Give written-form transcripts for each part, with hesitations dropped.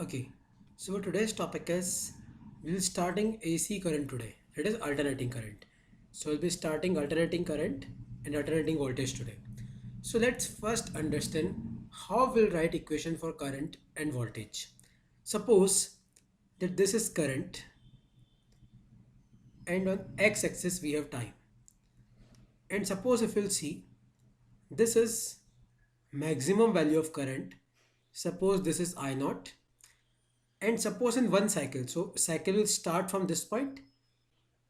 Okay, so today's topic is we'll starting AC current today. It is alternating current. So we'll be starting alternating current and alternating voltage today. So let's first understand how we'll write equation for current and voltage. Suppose that this is current and on x-axis we have time. And suppose if you'll see this is maximum value of current. Suppose this is I naught. And suppose in one cycle, so cycle will start from this point,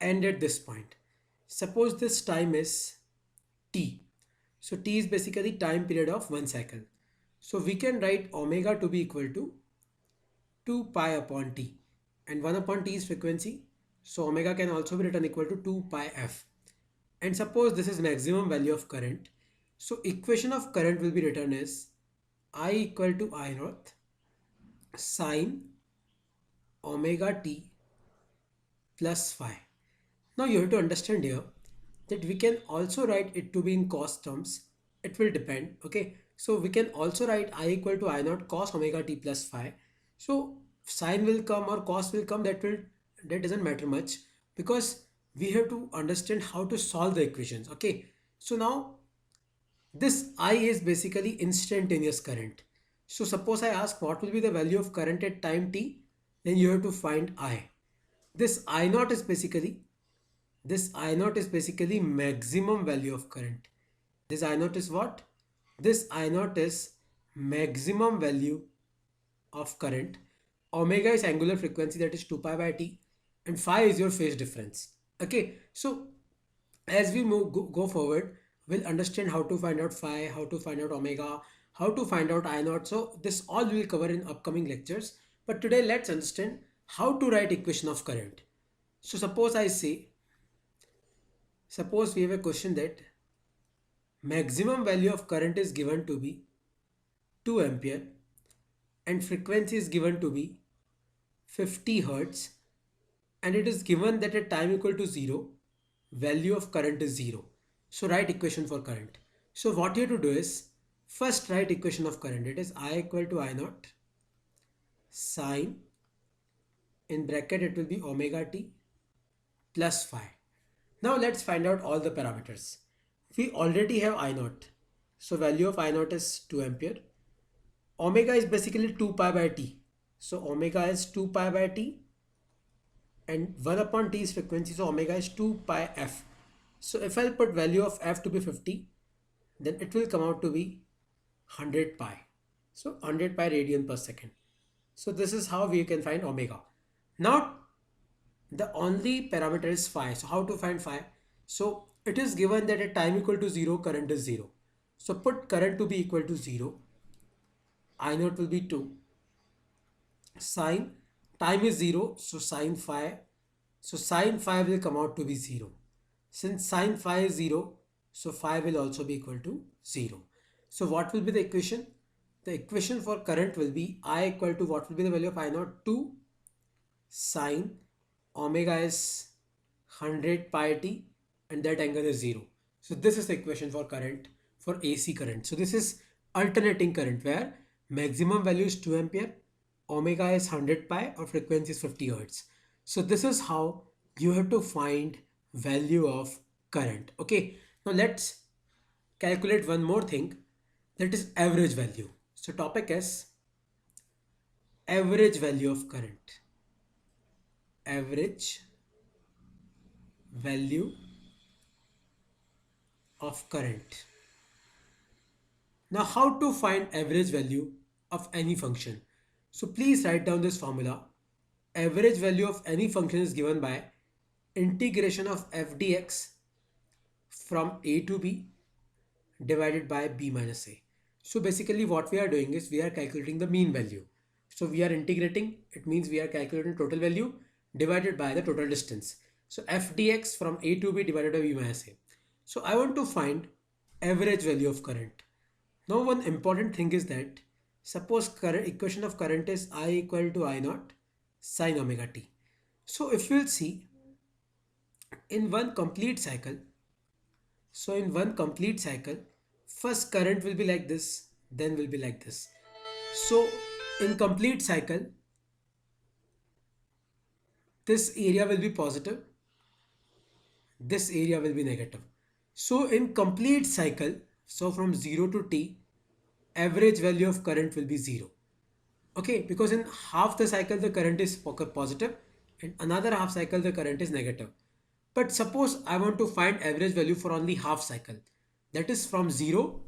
end at this point. Suppose this time is t. So t is basically time period of one cycle. So we can write omega to be equal to 2 pi upon t. And 1 upon t is frequency. So omega can also be written equal to 2 pi f. And suppose this is maximum value of current. So equation of current will be written as I equal to I naught sine omega t plus phi. Now you have to understand here that we can also write it to be in cos terms. It will depend. Okay. So we can also write I equal to I naught cos omega t plus phi. So sine will come or cos will come. That doesn't matter much because we have to understand how to solve the equations. Okay. So now this I is basically instantaneous current. So suppose I ask what will be the value of current at time t, then you have to find I. This I naught is basically maximum value of current. This I naught is what? This I naught is maximum value of current. Omega is angular frequency, that is 2 pi by t, and phi is your phase difference. Okay, so as we go forward, we'll understand how to find out phi, how to find out omega, how to find out I naught. So this all we will cover in upcoming lectures. But today let's understand how to write equation of current. So suppose we have a question that maximum value of current is given to be 2 ampere and frequency is given to be 50 hertz, and it is given that at time equal to 0 value of current is 0. So write equation for current. So what you have to do is first write equation of current. It is I equal to I naught sine, in bracket it will be omega t plus phi. Now let's find out all the parameters. We already have I naught. So value of I naught is 2 ampere. Omega is basically 2 pi by t. So omega is 2 pi by t and 1 upon t is frequency. So omega is 2 pi f. So if I'll put value of f to be 50, then it will come out to be 100 pi. So 100 pi radian per second. So this is how we can find omega. Now the only parameter is phi. So how to find phi? So it is given that at time equal to 0 current is 0. So put current to be equal to 0. I naught will be 2. Sine time is 0. So sine phi. So sine phi will come out to be 0. Since sine phi is 0, so phi will also be equal to 0. So what will be the equation? The equation for current will be I equal to what will be the value of I naught? 2 sine omega is 100 pi t and that angle is 0. So this is the equation for current, for AC current. So this is alternating current where maximum value is 2 ampere, omega is 100 pi or frequency is 50 hertz. So this is how you have to find value of current. Okay, now let's calculate one more thing, that is average value. So topic is average value of current. Average value of current. Now how to find average value of any function? So please write down this formula. Average value of any function is given by integration of f dx from a to b divided by b minus a. So basically what we are doing is we are calculating the mean value. So we are integrating, it means we are calculating total value divided by the total distance. So f dx from a to b divided by b minus a. So I want to find average value of current. Now one important thing is that suppose current equation of current is I equal to I naught sine omega t. So if we'll see in one complete cycle, first current will be like this, then will be like this. So in complete cycle, this area will be positive, this area will be negative. So in complete cycle, so from 0 to t, average value of current will be 0. Okay, because in half the cycle the current is positive and another half cycle the current is negative. But suppose I want to find average value for only half cycle, that is from 0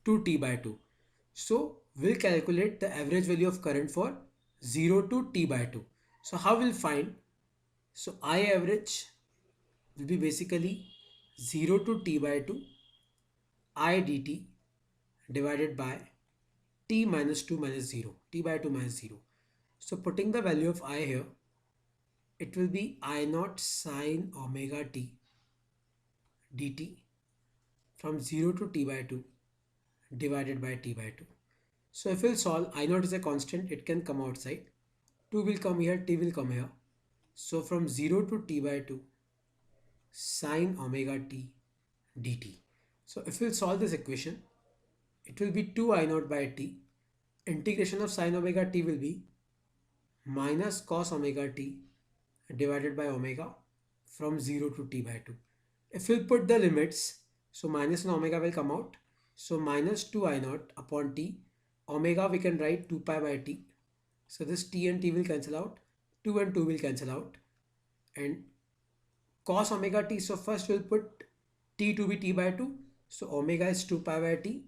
to t by 2. So we'll calculate the average value of current for 0 to t by 2. So how we'll find? So I average will be basically 0 to t by 2 I dt divided by t minus 2 minus 0, t by 2 minus 0. So putting the value of I here, it will be I naught sine omega t dt from 0 to t by 2 divided by t by 2. So if we'll solve, I naught is a constant, it can come outside. 2 will come here, t will come here. So from 0 to t by 2 sine omega t dt. So if we'll solve this equation, it will be 2 I naught by t. Integration of sine omega t will be minus cos omega t divided by omega from 0 to t by 2. If we put the limits, so minus and omega will come out. So minus 2 I naught upon t. Omega we can write 2 pi by t. So this t and t will cancel out. 2 and 2 will cancel out. And cos omega t, so first we'll put t to be t by 2. So omega is 2 pi by t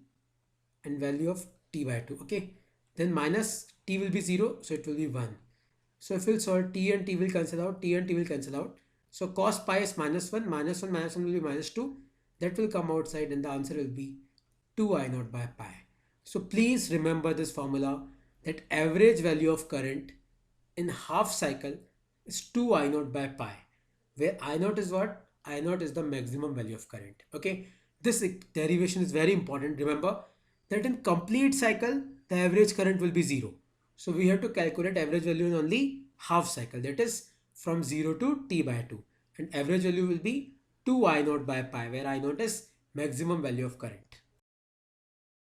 and value of t by 2. Okay. Then minus t will be 0. So it will be 1. So if we'll solve, t and t will cancel out, t and t will cancel out. So cos pi is minus 1, minus 1, minus 1 will be minus 2. That will come outside and the answer will be 2 I naught by pi. So please remember this formula, that average value of current in half cycle is 2 I naught by pi. Where I naught is what? I naught is the maximum value of current. Okay. This derivation is very important. Remember that in complete cycle, the average current will be 0. So we have to calculate average value in only half cycle, that is from 0 to t by 2. And average value will be 2 I naught by pi, where I naught is maximum value of current.